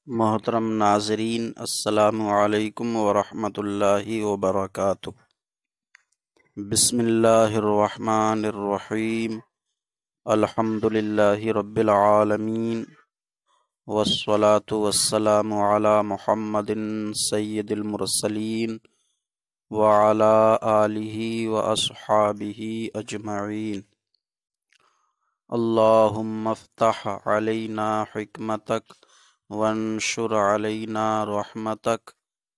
محترم ناظرین، السلام علیکم ورحمۃ اللہ وبرکاتہ۔ بسم اللہ الرحمن الرحیم۔ الحمد للہ رب العالمین، والصلاة والسلام علی محمد سید المرسلین وعلی آلہ واصحابہ اجمعین۔ اللہم افتح علینا حکمتک وانشر علینا رحمتک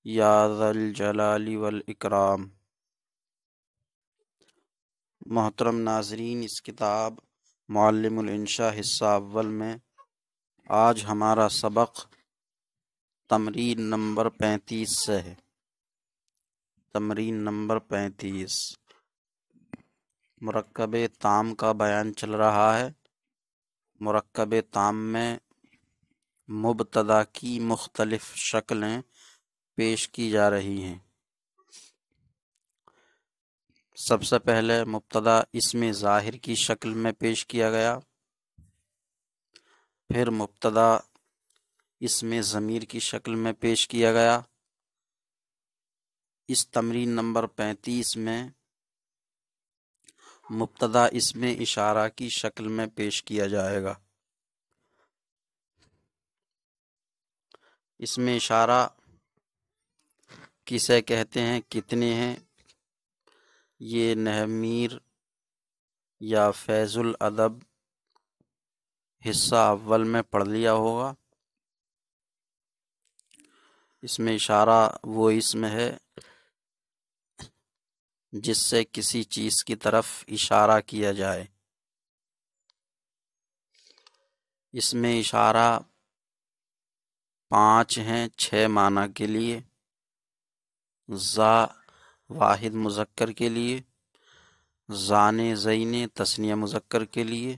یا ذا الجلال والاکرام۔ محترم ناظرین، اس کتاب معلم الانشاء حصہ اول میں آج ہمارا سبق تمرین نمبر 35 سے ہے۔ تمرین نمبر 35 مرکب تام کا بیان چل رہا ہے۔ مرکب تام میں مبتدا کی مختلف شکلیں پیش کی جا رہی ہیں۔ سب سے پہلے مبتدا اسم ظاہر کی شکل میں پیش کیا گیا، پھر مبتدا اسم ضمیر کی شکل میں پیش کیا گیا۔ اس تمرین نمبر 35 میں مبتدا اسم اشارہ کی شکل میں پیش کیا جائے گا۔ اسم اشارہ کسے کہتے ہیں، کتنے ہیں، یہ نحومیر یا فیض الادب حصہ اول میں پڑھ لیا ہوگا۔ اسم اشارہ وہ اسم ہے جس سے کسی چیز کی طرف اشارہ کیا جائے۔ اسم اشارہ 5 ہیں 6 معنی کے لیے: ذا واحد مذکر کے لیے، ذان زین تثنیہ مذکر کے لیے،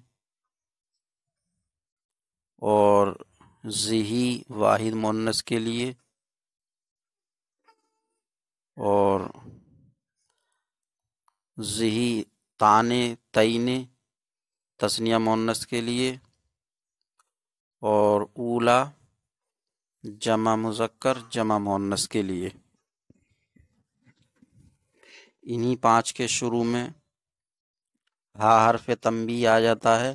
اور ذی واحد مؤنث کے لیے، اور ذی تانے تینے تثنیہ مؤنث کے لیے، اور اولا جمع مذکر جمع مؤنث کے لیے۔ انہی 5 کے شروع میں ہا حرف تنبیہ آ جاتا ہے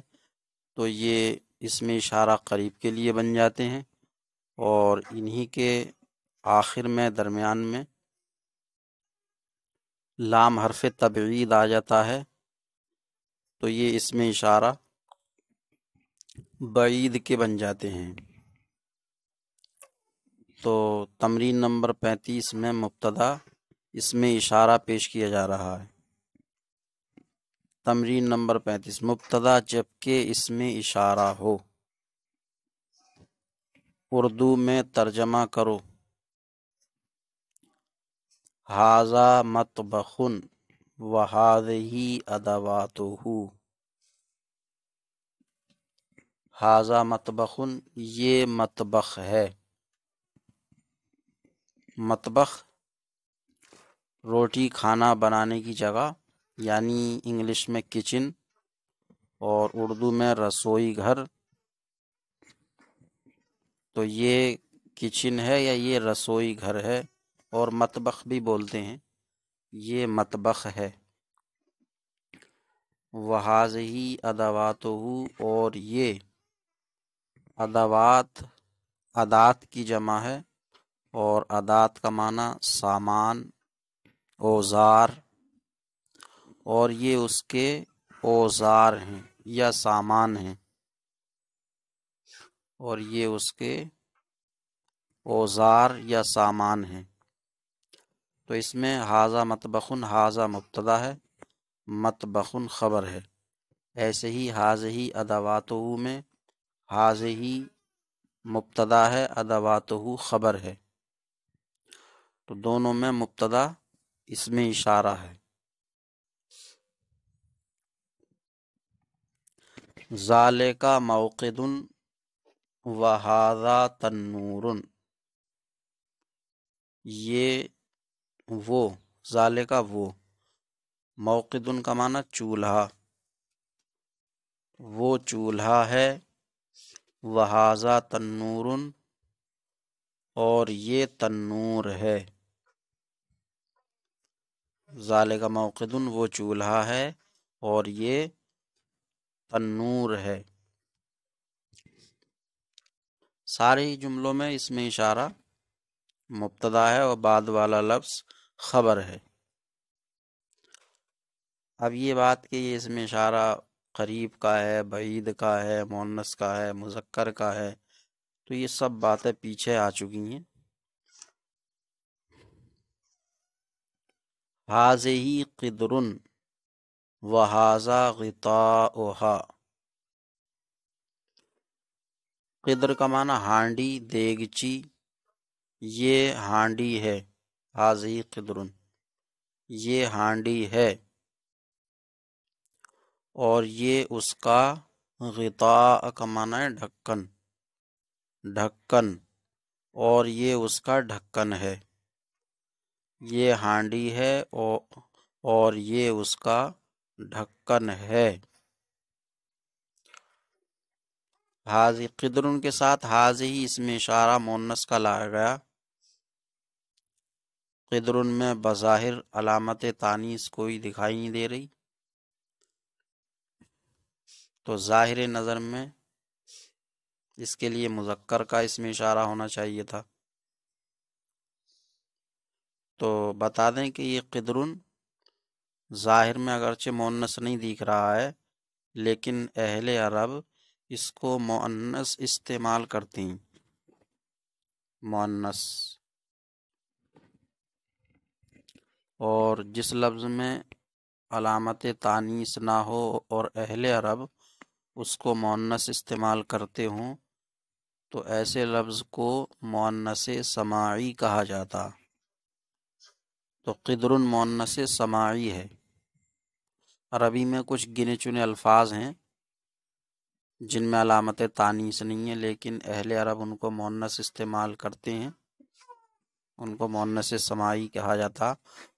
تو یہ اسم اشارہ قریب کے لیے بن جاتے ہیں، اور انہی کے آخر میں درمیان میں لام حرف تبعید آ جاتا ہے تو یہ اسم اشارہ بعید کے بن جاتے ہیں۔ تو تمرین نمبر 35 میں مبتدا اسم اشارہ پیش کیا جا رہا ہے۔ تمرین نمبر 35 مبتدا جب کہ اسم اشارہ ہو، اردو میں ترجمہ کرو: ھذا مطبخ وھذہ ادواتہ۔ ھذا مطبخ، یہ مطبخ ہے۔ مطبخ روٹی کھانا بنانے کی جگہ، یعنی انگلش میں کچن اور اردو میں رسوئی گھر۔ تو یہ کچن ہے یا یہ رسوئی گھر ہے، اور مطبخ بھی بولتے ہیں، یہ مطبخ ہے۔ وَهَذِهِ أَدَوَاتُهُ، اور یہ ادوات ادات کی جمع ہے، اور ادات کا معنی سامان، اوزار، اور یہ اس کے اوزار ہیں یا سامان ہیں، اور یہ اس کے اوزار یا سامان ہیں۔ تو اس میں ھذا مطبخ، ھذا مبتدا ہے، مطبخ خبر ہے۔ ایسے ہی ھذہ ادواتہ میں ھذہ مبتدا ہے، ادواتہ خبر ہے۔ تو دونوں میں مبتدا اسم اشارہ ہے۔ ذالک موقد وھذا تنور، یہ وہ، ذالک وہ، موقد کا معنی چولہا، وہ چولہا ہے، وھذا تنور، اور یہ تنور ہے۔ ذالک موقدن وہ چولہا ہے اور یہ تنور ہے۔ سارے ہی جملوں میں اس میں اشارہ مبتدا ہے اور بعد والا لفظ خبر ہے۔ اب یہ بات کہ یہ اس میں اشارہ قریب کا ہے، بعید کا ہے، مؤنث کا ہے، مذکر کا ہے، تو یہ سب باتیں پیچھے آ چکی ہیں۔ ہذہ قدر وہذا غطاؤھا۔ قدر کا معنی ہانڈی، دیگچی، یہ ہانڈی ہے۔ ہذہ قدر، یہ ہانڈی ہے، اور یہ اس کا غطاء کا معنی ہے ڈھکن، ڈھکن، اور یہ اس کا ڈھکن ہے۔ یہ ہانڈی ہے اور یہ اس کا ڈھکن ہے۔ حاضی قدرن کے ساتھ حاضی اس میں اشارہ مؤنث کا لایا گیا۔ قدرن میں بظاہر علامت تانیث کوئی دکھائی نہیں دے رہی، تو ظاہر نظر میں اس کے لیے مذکر کا اس میں اشارہ ہونا چاہیے تھا۔ تو بتا دیں کہ یہ قدرن ظاہر میں اگرچہ مؤنث نہیں دکھ رہا ہے، لیکن اہل عرب اس کو مؤنث استعمال کرتے ہیں، مؤنث۔ اور جس لفظ میں علامت تانیث نہ ہو اور اہل عرب اس کو مؤنث استعمال کرتے ہوں تو ایسے لفظ کو مؤنث سماعی کہا جاتا۔ تو قدر مؤنث سماعی ہے۔ عربی میں کچھ گنے چنے الفاظ ہیں جن میں علامت تانیث نہیں ہے، لیکن اہل عرب ان کو مؤنث استعمال کرتے ہیں، ان کو مؤنث سماعی کہا جاتا،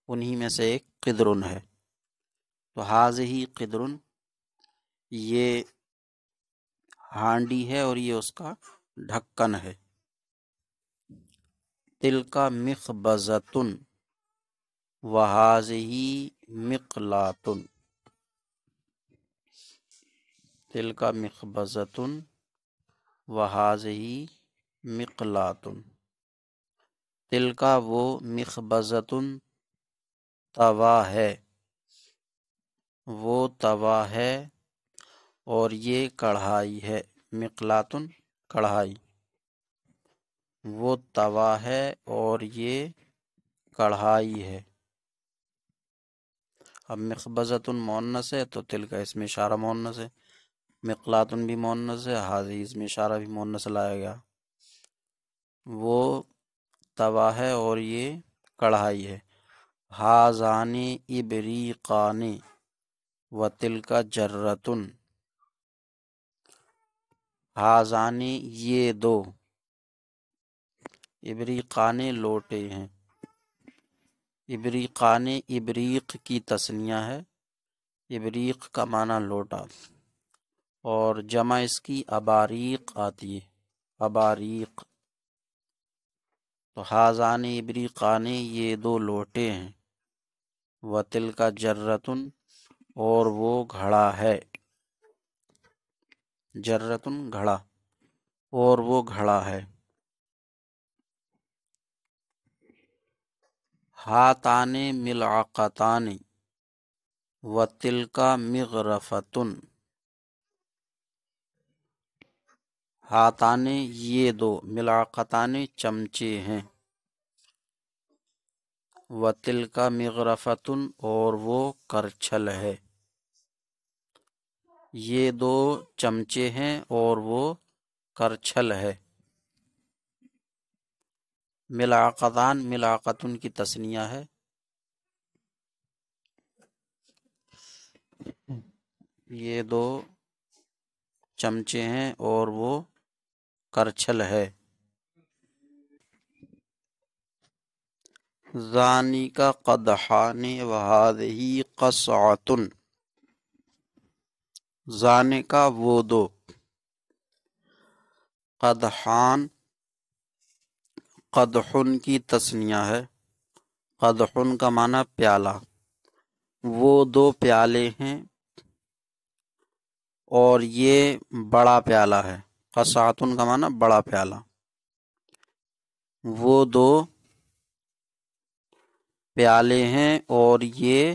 انہی میں سے ایک قدرن ہے۔ تو ہذہ قدرن، یہ ہانڈی ہے اور یہ اس کا ڈھکن ہے۔ تلک مخبزۃ وہذہ مقلاۃ۔ تلک مخبزۃ وہذہ مقلاۃ۔ تلک وہ، مخبزۃ توا ہے، وہ توا ہے، اور یہ کڑھائی ہے۔ مقلاۃ کڑھائی، وہ توا ہے اور یہ کڑھائی ہے۔ اب مخبزۃ مؤنث ہے تو تلک اس میں اشارہ مؤنث ہے، مقلاۃ بھی مؤنث ہے، حاضی اس میں اشارہ بھی مؤنث لایا گیا۔ وہ توا ہے اور یہ کڑھائی ہے۔ ہذان ابریقان وتلک جرۃ۔ ہذان یہ دو، ابریقان لوٹے ہیں۔ ابریقان ابریق کی تثنیہ ہے، ابریق کا معنی لوٹا، اور جمع اس کی اباریق آتی ہے، اباریق۔ تو ہذان ابریقان یہ دو لوٹے ہیں، وتلک جرۃ اور وہ گھڑا ہے، جرۃ گھڑا، اور وہ گھڑا ہے۔ ہاتان ملعقتان وتلک مغرفۃ۔ ہاتان یہ دو، ملعقتان چمچے ہیں، وتلک مغرفۃ اور وہ کرچھل ہے۔ یہ دو چمچے ہیں اور وہ کرچھل ہے۔ ملعقتان ملعقتن کی تثنیہ ہے، یہ دو چمچے ہیں اور وہ کرچھل ہے۔ ذانک قدحان وہذہ قصعۃ۔ ذانک وہ دو، قدحان قدحن کی تثنیہ ہے، قدحن کا معنی پیالہ، وہ دو پیالے ہیں اور یہ بڑا پیالہ ہے، قصعتن کا معنی بڑا پیالہ، وہ دو پیالے ہیں اور یہ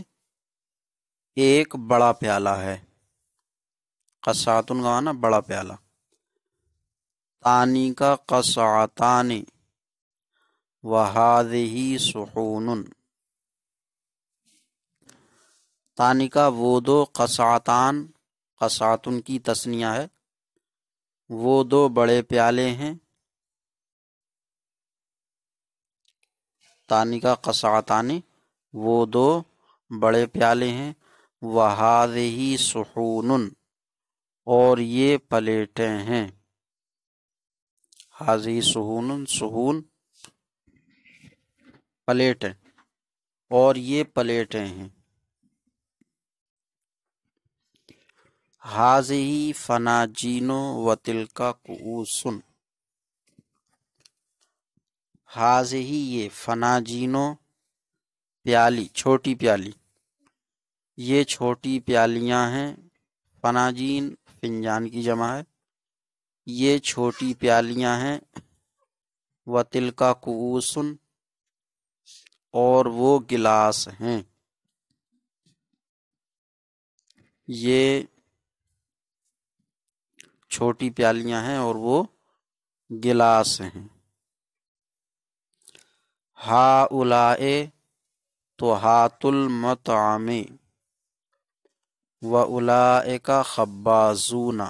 ایک بڑا پیالہ ہے، قصعتن کا معنی بڑا پیالہ۔ تانی کا قصعتان وہذہ صحون، تانی کا وہ دو، قصعتان قصعتن کی تثنیہ ہے، وہ دو بڑے پیالے ہیں، تانی کا قصعتان وہ دو بڑے پیالے ہیں، وہذہ صحون اور یہ پلیٹیں ہیں، ہذہ صحون صحون پلیٹیں اور یہ پلیٹیں ہیں۔ ہذہ فناجین وتلک کؤوس، ہذہ یہ، فناجین پیالی چھوٹی پیالی، یہ چھوٹی پیالیاں ہیں، فناجین فنجان کی جمع ہے، یہ چھوٹی پیالیاں ہیں، وتلک کؤوس اور وہ گلاس ہیں، یہ چھوٹی پیالیاں ہیں اور وہ گلاس ہیں۔ ہؤلاء طہات المطعم واولئک خبازون،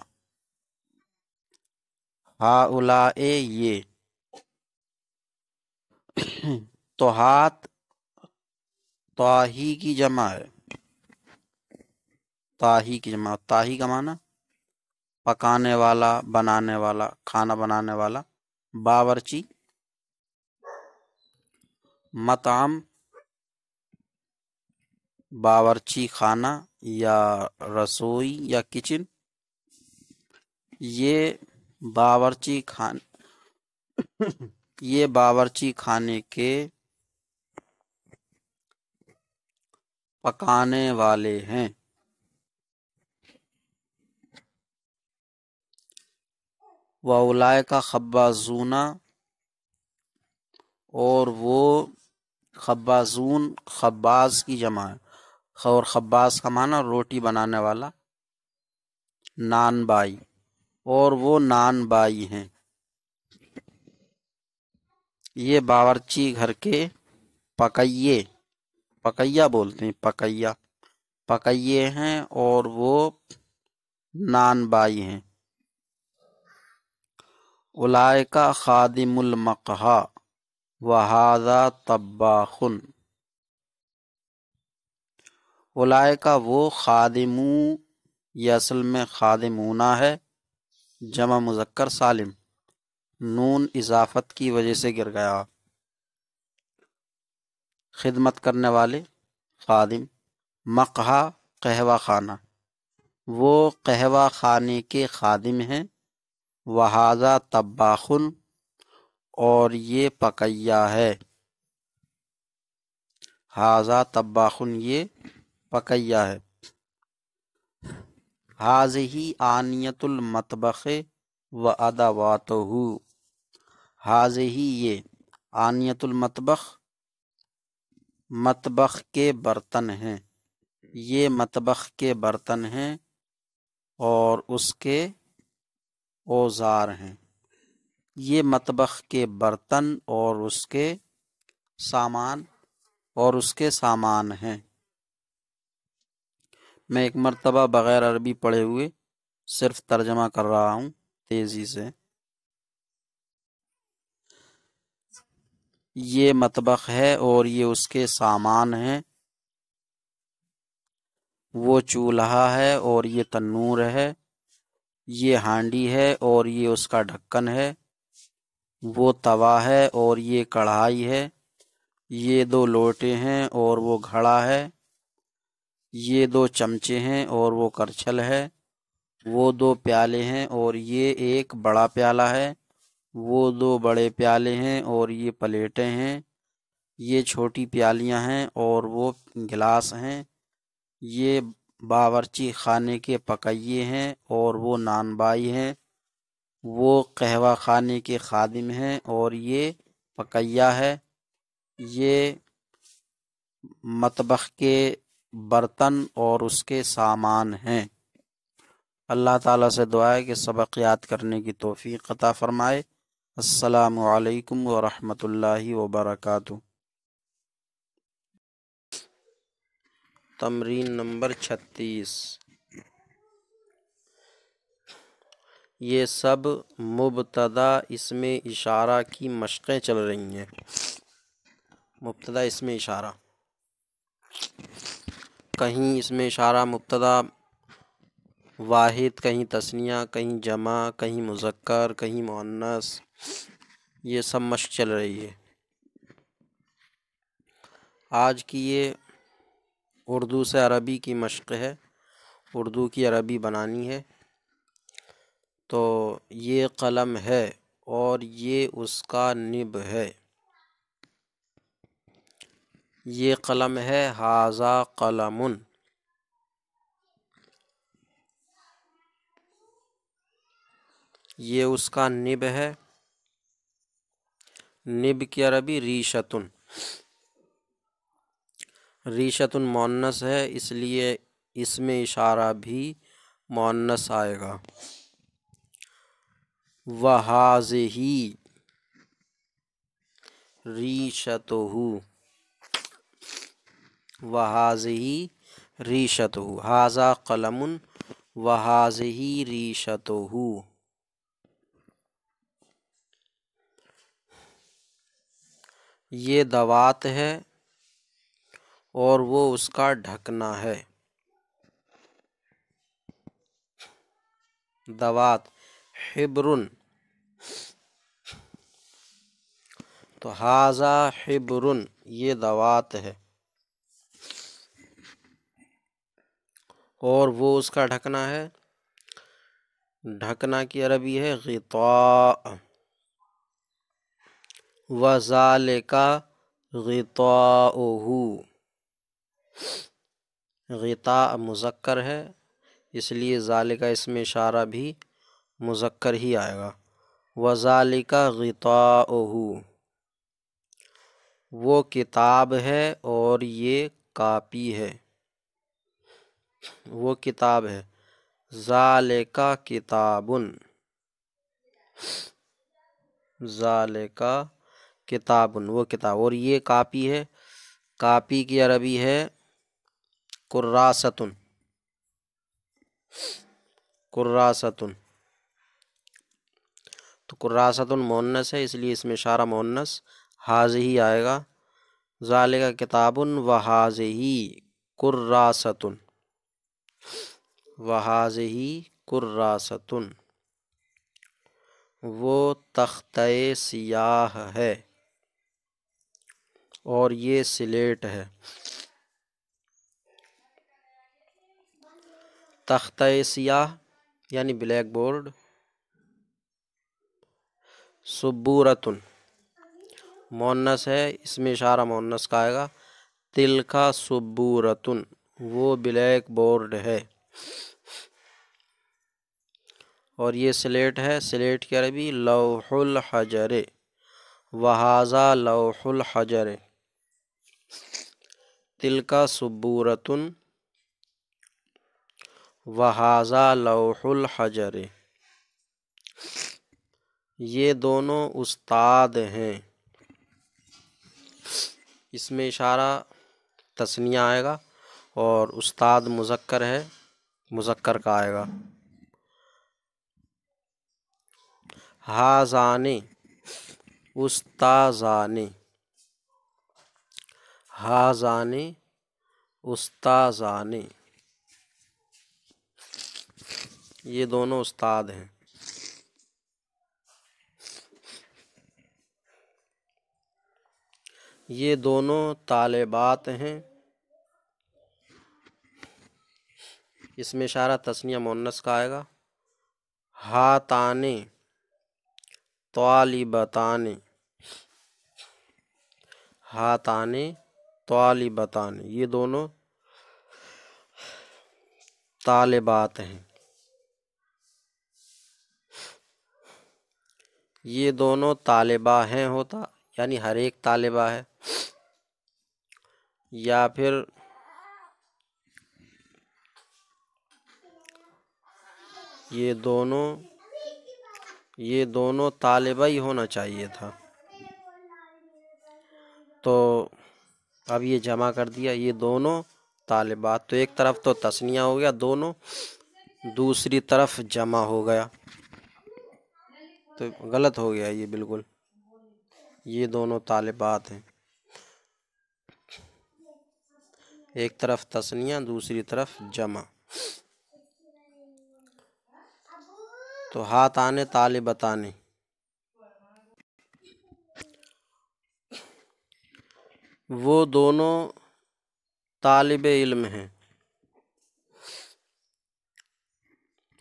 ہؤلاء یہ، طہات طاہی کی جمع ہے، طاہی کی جمع، طاہی کا معنی پکانے والا، بنانے والا، کھانا بنانے والا، باورچی، مطعم باورچی خانہ یا رسوئی یا کچن، یہ باورچی خانے کے پکانے والے ہیں۔ وَأُولَئِكَ خَبَّازُونَ اور وہ خبازون خباز کی جمع ہے، اور خباز کا معنی روٹی بنانے والا، نان بائی، اور وہ نان بائی ہیں، یہ باورچی گھر کے پکیے، پکیا بولتے ہیں، پکیے ہیں اور وہ نان بائی ہیں۔ اولئک خادم المقہا وہذا طباخ، اولئک وہ، خادمو یہ اصل میں خادمونا ہے، جمع مذکر سالم، نون اضافت کی وجہ سے گر گیا، خدمت کرنے والے، خادم، مقہا قہوہ خانہ، وہ قہوہ خانے کے خادم ہیں، وہذا طباخ اور یہ پکیا ہے، ھذا طباخ یہ پکیا ہے۔ ھذہ آنیۃ المطبخ وادواتہ، ھذہ یہ، آنیۃ المطبخ مطبخ کے برتن ہیں، یہ مطبخ کے برتن ہیں اور اس کے اوزار ہیں، یہ مطبخ کے برتن اور اس کے سامان ہیں۔ میں ایک مرتبہ بغیر عربی پڑھے ہوئے صرف ترجمہ کر رہا ہوں تیزی سے۔ یہ مطبخ ہے اور یہ اس کے سامان ہیں، وہ چولہا ہے اور یہ تنور ہے، یہ ہانڈی ہے اور یہ اس کا ڈھکن ہے، وہ توا ہے اور یہ کڑھائی ہے، یہ دو لوٹے ہیں اور وہ گھڑا ہے، یہ دو چمچے ہیں اور وہ کرچھل ہے، وہ دو پیالے ہیں اور یہ ایک بڑا پیالہ ہے، وہ دو بڑے پیالے ہیں اور یہ پلیٹیں ہیں، یہ چھوٹی پیالیاں ہیں اور وہ گلاس ہیں، یہ باورچی خانے کے پکیے ہیں اور وہ نان بائی ہیں، وہ قہوہ خانے کے خادم ہیں اور یہ پکیا ہے، یہ مطبخ کے برتن اور اس کے سامان ہیں۔ اللہ تعالیٰ سے دعا ہے کہ سبق یاد کرنے کی توفیق عطا فرمائے۔ السلام علیکم ورحمۃ اللہ وبرکاتہ۔ تمرین نمبر 36، یہ سب مبتدا اسم اشارہ کی مشقیں چل رہی ہیں۔ مبتدا اسم اشارہ، کہیں اسم اشارہ مبتدا واحد، کہیں تثنیہ، کہیں جمع، کہیں مذکر، کہیں مؤنث، یہ سب مشق چل رہی ہے۔ آج کی یہ اردو سے عربی کی مشق ہے، اردو کی عربی بنانی ہے۔ تو یہ قلم ہے اور یہ اس کا نب ہے، یہ قلم ہے، ھذا قلم، یہ اس کا نب ہے، نب کی عربی ریشتن، ریشتن مؤنث ہے اس لیے اسم اشارہ بھی مؤنث آئے گا۔ وَھٰذِہِ ریشتہ، وَھٰذِہِ ریشتہ، ھٰذا قلم وَھٰذِہِ ریشتہ، یہ دوات ہے اور وہ اس کا ڈھکنا ہے۔ دوات حبرن، تو ھذا حبرن، یہ دوات ہے اور وہ اس کا ڈھکنا ہے، ڈھکنا کی عربی ہے غطاء، وَذَلِكَ غِطَاؤُهُ، غطاء مذکر ہے اس لیے ذالک اسم اشارہ بھی مذکر ہی آئے گا۔ وَذَلِكَ غِطَاؤُهُ، وہ کتاب ہے اور یہ کاپی ہے، وہ کتاب ہے، ذَلِكَ کتابٌ، ذَلِكَ کتابٌ، وہ کتاب، اور یہ کاپی ہے، کاپی کی عربی ہے کراسۃٌ، کراسۃ، تو کراسۃ مؤنث ہے اس لیے اسم اشارہ مؤنث ھٰذِہِ آئے گا۔ ذَلِكَ کتاب وَھٰذِہِ کراسۃ، وَھٰذِہِ کراسۃ، وہ تختہ سیاہ ہے اور یہ سلیٹ ہے۔ تختہ سیاہ یعنی بلیک بورڈ، سبورۃ مؤنث ہے، اسم اشارہ مؤنث کا آئے گا، تلک سبورۃ، وہ بلیک بورڈ ہے، اور یہ سلیٹ ہے، سلیٹ کی عربی لوح الحجر، وَھٰذَا لوح الحجر، تلک سبورۃ وَھٰذَا لوح الحجر، یہ دونوں استاد ہیں، اس میں اشارہ تثنیہ آئے گا اور استاد مذکر ہے، مذکر کا آئے گا۔ ھذان استاذان، ھذان استاذان، یہ دونوں استاد ہیں۔ یہ دونوں طالبات ہیں، اس میں اشارہ تثنیہ مؤنث کا آئے گا۔ ہاتان طالبتان، ہاتان طالبتان، یہ دونوں طالبات ہیں، یہ دونوں طالبہ ہیں ہوتا یعنی ہر ایک طالبہ ہے، یا پھر یہ دونوں طالبہ ہی ہونا چاہیے تھا، تو اب یہ جمع کر دیا، یہ دونوں طالبات، تو ایک طرف تو تثنیہ ہو گیا دونوں، دوسری طرف جمع ہو گیا، تو غلط ہو گیا یہ بالکل، یہ دونوں طالبات ہیں، ایک طرف تثنیہ دوسری طرف جمع، تو ہاتان طالبتان، وہ دونوں طالب علم ہیں،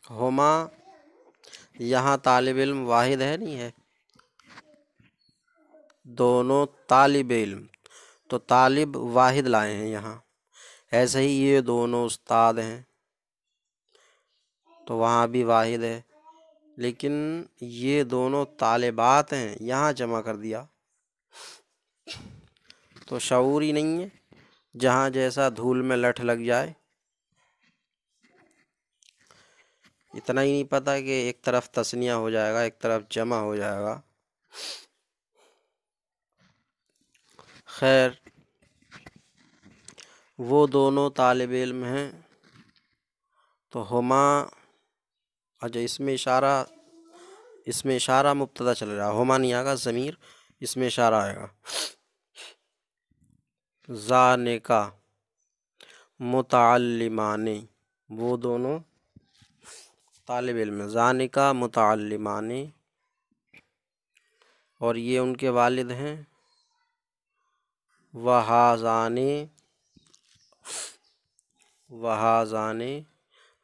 ہما، یہاں طالب علم واحد ہے نہیں ہے، دونوں طالب علم، تو طالب واحد لائے ہیں یہاں، ایسے ہی یہ دونوں استاد ہیں تو وہاں بھی واحد ہے، لیکن یہ دونوں طالبات ہیں یہاں جمع کر دیا، تو شعور ہی نہیں ہے، جہاں جیسا دھول میں لٹھ لگ جائے، اتنا ہی نہیں پتا کہ ایک طرف تثنیہ ہو جائے گا ایک طرف جمع ہو جائے گا۔ خیر، وہ دونوں طالب علم ہیں، تو ہما، اچھا اس میں اشارہ مبتدا چل رہا ہے، ہما نہیں آئے گا، ضمیر اس میں اشارہ آئے گا، ذالکا متعلمان، وہ دونوں طالب علم ہیں، ذالکا متعلمان، اور یہ ان کے والد ہیں، وہازان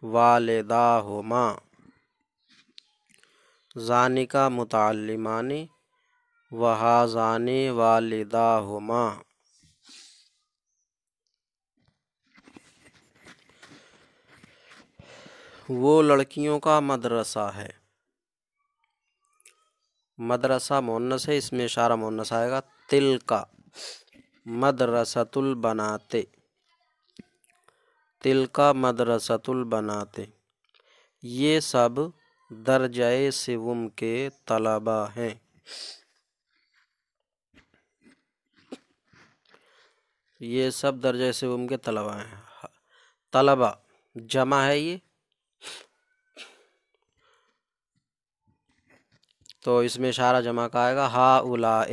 والداہما، ذالکا متعلمان وہازان والداہما، وہ لڑکیوں کا مدرسہ ہے، مدرسہ مؤنث ہے، اس میں اشارہ مؤنث آئے گا، تلکا مدرسۃ البنات، تلکا مدرسۃ البنات، یہ سب درجہ سوم کے طلبہ ہیں، یہ سب درجہ سوم کے طلبہ ہیں، طلبہ جمع ہے یہ، تو اس میں اشارہ جمع کا آئے گا، ہؤلاء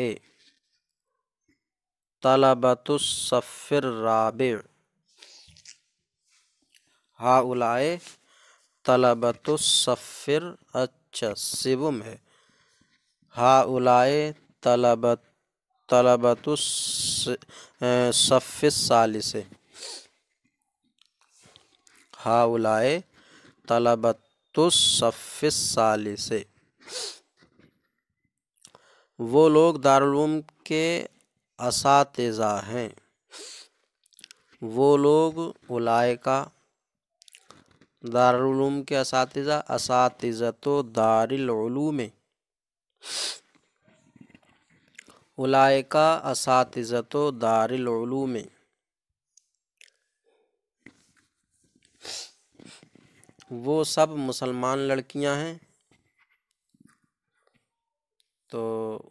طلبۃ الصف الرابع، ہؤلاء طلبۃ الصف، اچھا سوم ہے، ہؤلاء طلبۃ الصف الثالث، ہؤلاء طلبۃ الصف الثالث، وہ لوگ دارالعلوم کے اساتذہ ہیں، وہ لوگ اولئک دارالعلوم کے اساتذہ، اساتذۃ دار العلوم، اولئک اساتذۃ دار العلوم، وہ سب مسلمان لڑکیاں ہیں، تو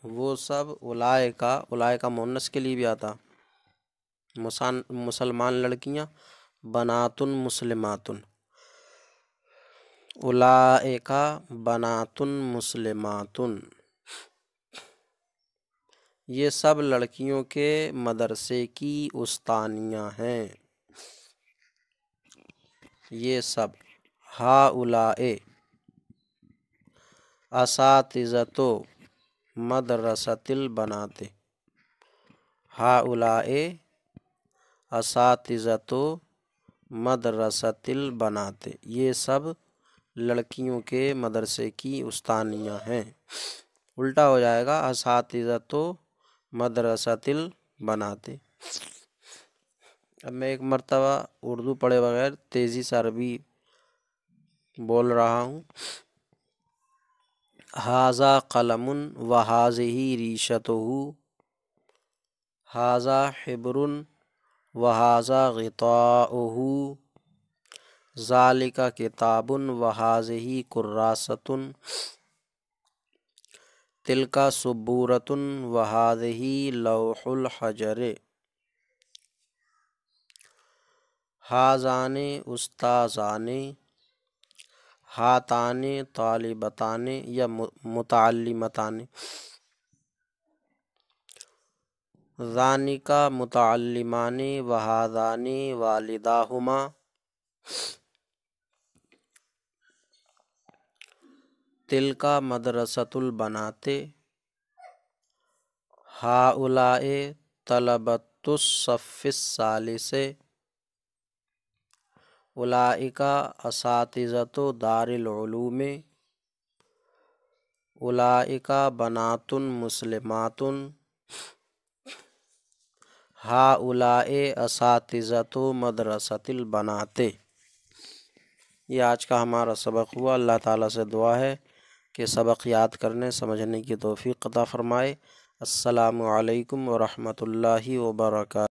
وہ سب اولئک مؤنث کے لیے بھی آتا، مسلمان لڑکیاں، بنات مسلمات، اولئک بنات مسلمات، یہ سب لڑکیوں کے مدرسے کی استانیاں ہیں، یہ سب، ہؤلاء اساتذۃ مدرسۃ البنات، ہؤلاء اساتذۃ مدرسۃ البنات، یہ سب لڑکیوں کے مدرسے کی استانیاں ہیں، الٹا ہو جائے گا اساتذۃ مدرسۃ البنات۔ اب میں ایک مرتبہ اردو پڑھے بغیر تیزی سے عربی بول رہا ہوں۔ ھذا قلم وھذہ ریشتہ، ھذا حبر وھذا غطاؤہ، ذالک کتاب وھذہ کراسۃ، تلک سبورۃ وھذہ لوح الحجر، ھذان استاذان، ھاتان طالبتان یا متعلمتان، ذانک متعلمان وھذان والداہما، تلک مدرسۃ البنات، ھؤلاء طلبۃ الصف الثالث، اولئک اساتذۃ دار العلوم، اولئک بنات مسلمات، ھؤلاء اساتذۃ مدرسۃ البنات۔ یہ آج کا ہمارا سبق ہوا۔ اللہ تعالیٰ سے دعا ہے کہ سبق یاد کرنے سمجھنے کی توفیق عطا فرمائے۔ السلام علیکم ورحمۃ اللہ وبرکاتہ۔